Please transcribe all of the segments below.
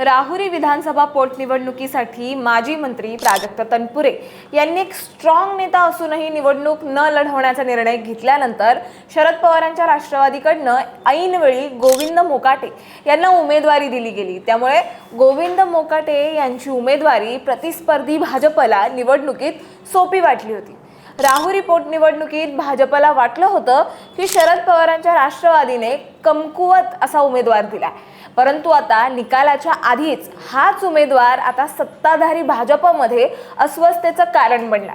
राहुरी विधानसभा पोटनिवडणुकीसाठी माजी मंत्री प्राजक्त तनपुरे यांनी एक स्ट्रॉंग नेता असूनही निवडणूक न लढवण्याचा निर्णय घेतल्यानंतर शरद पवारांच्या राष्ट्रवादीकडनं ऐनवेळी गोविंद मोकाटे यांना उमेदवारी दिली गेली। त्यामुळे गोविंद मोकाटे यांची उमेदवारी प्रतिस्पर्धी भाजपला निवडणुकीत सोपी वाटली होती। राहुरी पोटनिवडणुकीत भाजपला वाटलं होतं की शरद पवारांच्या राष्ट्रवादीने कमकुवत असा उमेदवार दिला, परंतु आता निकालाच्या आधीच हाच उमेदवार आता सत्ताधारी भाजपमध्ये अस्वस्थतेचं कारण बनला।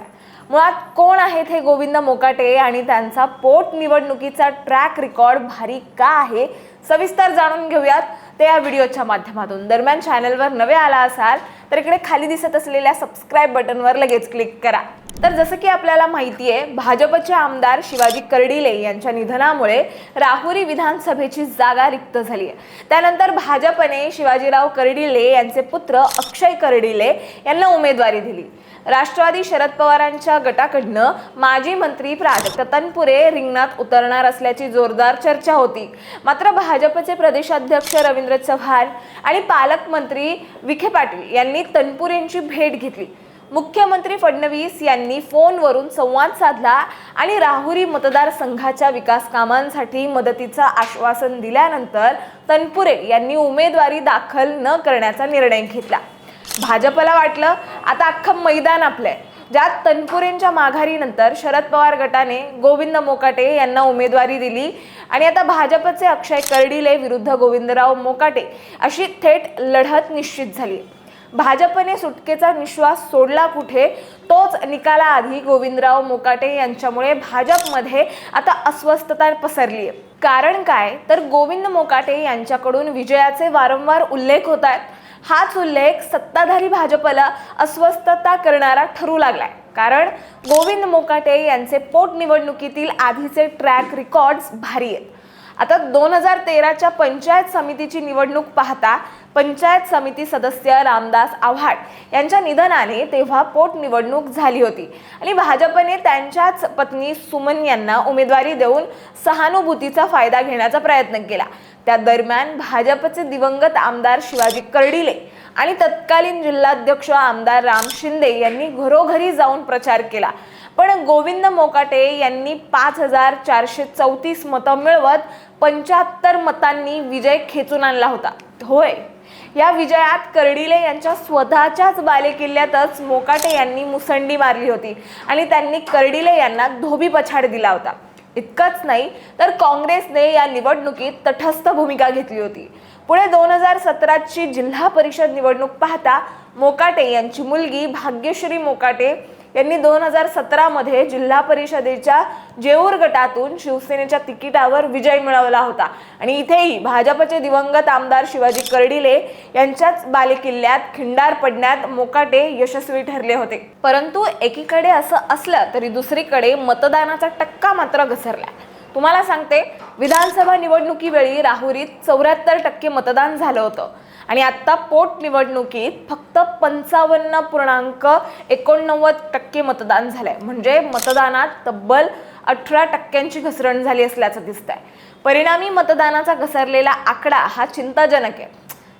मुळात कोण आहेत हे गोविंद मोकाटे आणि त्यांचा पोटनिवडणुकीचा ट्रॅक रेकॉर्ड भारी का आहे, सविस्तर जाणून घेऊयात ते या व्हिडिओच्या माध्यमातून। दरम्यान चॅनलवर नवे आला असाल तर इकडे खाली दिसत असलेल्या सबस्क्राइब बटनवर लगेच क्लिक करा। तर जसं की आपल्याला माहिती आहे, भाजपचे आमदार शिवाजी कर्डिले यांच्या निधनामुळे राहुरी विधानसभेची जागा रिक्त झाली आहे। त्यानंतर भाजपने शिवाजीराव कर्डिले यांचे पुत्र अक्षय कर्डिले यांना उमेदवारी दिली। राष्ट्रवादी शरद पवारांच्या गटाकडनं माजी मंत्री प्राजक्त तनपुरे रिंगणात उतरणार असल्याची जोरदार चर्चा होती। मात्र भाजपचे प्रदेशाध्यक्ष रवींद्र चव्हाण आणि पालकमंत्री विखे पाटील यांनी तनपुरेंची भेट घेतली। मुख्यमंत्री फडणवीस यांनी फोनवरून संवाद साधला आणि राहुरी मतदारसंघाच्या विकास कामांसाठी मदतीचं आश्वासन दिल्यानंतर तनपुरे यांनी उमेदवारी दाखल न करण्याचा निर्णय घेतला। भाजपला वाटलं आता अख्खं मैदान आपलंय, ज्यात तनपुरेंच्या माघारीनंतर शरद पवार गटाने गोविंद मोकाटे यांना उमेदवारी दिली आणि आता भाजपचे अक्षय कर्डिले विरुद्ध गोविंदराव मोकाटे अशी थेट लढत निश्चित झाली। भाजपने सुटकेचा निश्वास सोडला कुठे, तोच निकालाआधी गोविंदराव मोकाटे यांच्यामुळे भाजपमध्ये आता अस्वस्थता पसरली आहे। कारण काय तर गोविंद मोकाटे यांच्याकडून विजयाचे वारंवार उल्लेख होत आहेत। हाच उल्लेख सत्ताधारी भाजपला अस्वस्थता करणारा ठरू लागलाय, कारण गोविंद मोकाटे यांचे पोटनिवडणुकीतील आधीचे ट्रॅक रेकॉर्ड्स भारी आहेत। आता 2013च्या पंचायत समितीची निवडणूक पाहता पंचायत समिती सदस्य रामदास आव्हाड यांच्या निधनाने तेव्हा पोटनिवडणूक झाली होती आणि भाजपने त्यांच्याच पत्नी सुमन यांना उमेदवारी देऊन सहानुभूतीचा फायदा घेण्याचा प्रयत्न केला। त्या दरम्यान भाजपचे दिवंगत आमदार शिवाजी कर्डिले आणि तत्कालीन जिल्हाध्यक्ष आमदार राम शिंदे यांनी घरोघरी जाऊन प्रचार केला, पण गोविंद मोकाटे यांनी 5434 मतं मिळवत 75 मतांनी विजय खेचून आणला होता। होय, या विजयात कर्डिले यांच्या स्वतःच्याच बालेकिल्ल्यातच मोकाटे यांनी मुसंडी मारली होती आणि त्यांनी कर्डिले यांना धोबी पछाड दिला होता। इतकंच नाही तर काँग्रेसने या निवडणुकीत तटस्थ भूमिका घेतली होती। पुढे 2017ची जिल्हा परिषद निवडणूक पाहता मोकाटे यांची मुलगी भाग्यश्री मोकाटे यांनी 2017 मध्ये जिल्हा परिषदेच्या जेऊर गटातून शिवसेनेच्या तिकिटावर विजय मिळवला होता आणि इथेही भाजपचे दिवंगत आमदार शिवाजी कर्डिले यांच्याच बालेकिल्ल्यात खिंडार पडण्यात मोकाटे यशस्वी ठरले होते। परंतु एकीकडे असं असलं तरी दुसरीकडे मतदानाचा टक्का मात्र घसरला। तुम्हाला सांगते, विधानसभा निवडणुकीवेळी राहुरीत 74% मतदान झालं होतं आणि आता पोटनिवडणुकीत फक्त 55.89% मतदान झालंय, म्हणजे मतदानात तब्बल 18% घसरण झाली असल्याचं दिसतंय। परिणामी मतदानाचा घसरलेला आकडा हा चिंताजनक आहे।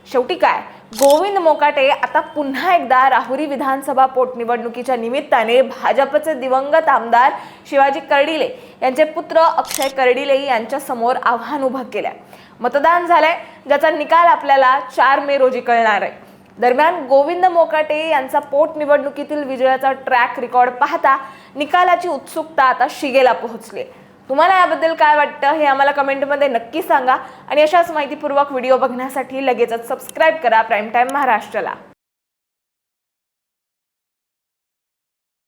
शेवटी काय, गोविंद मोकाटे आता पुन्हा एकदा राहुरी विधानसभा पोटनिवडणुकीच्या निमित्ताने भाजपचे दिवंगत आमदार शिवाजी कर्डिले यांचे पुत्र अक्षय कर्डिले यांच्या समोर आव्हान उभं केलंय। मतदान झालंय, ज्याचा निकाल आपल्याला 4 मे रोजी कळणार आहे। दरम्यान गोविंद मोकाटे यांचा पोटनिवडणुकीतील विजयाचा ट्रॅक रेकॉर्ड पाहता निकालाची उत्सुकता आता शिगेला पोहोचली। तुम्हाला याबद्दल काय वाटतं हे आम्हाला कमेंटमध्ये नक्की सांगा आणि अशाच माहितीपूर्वक व्हिडिओ बघण्यासाठी लगेचच सबस्क्राइब करा प्राईम टाइम महाराष्ट्राला।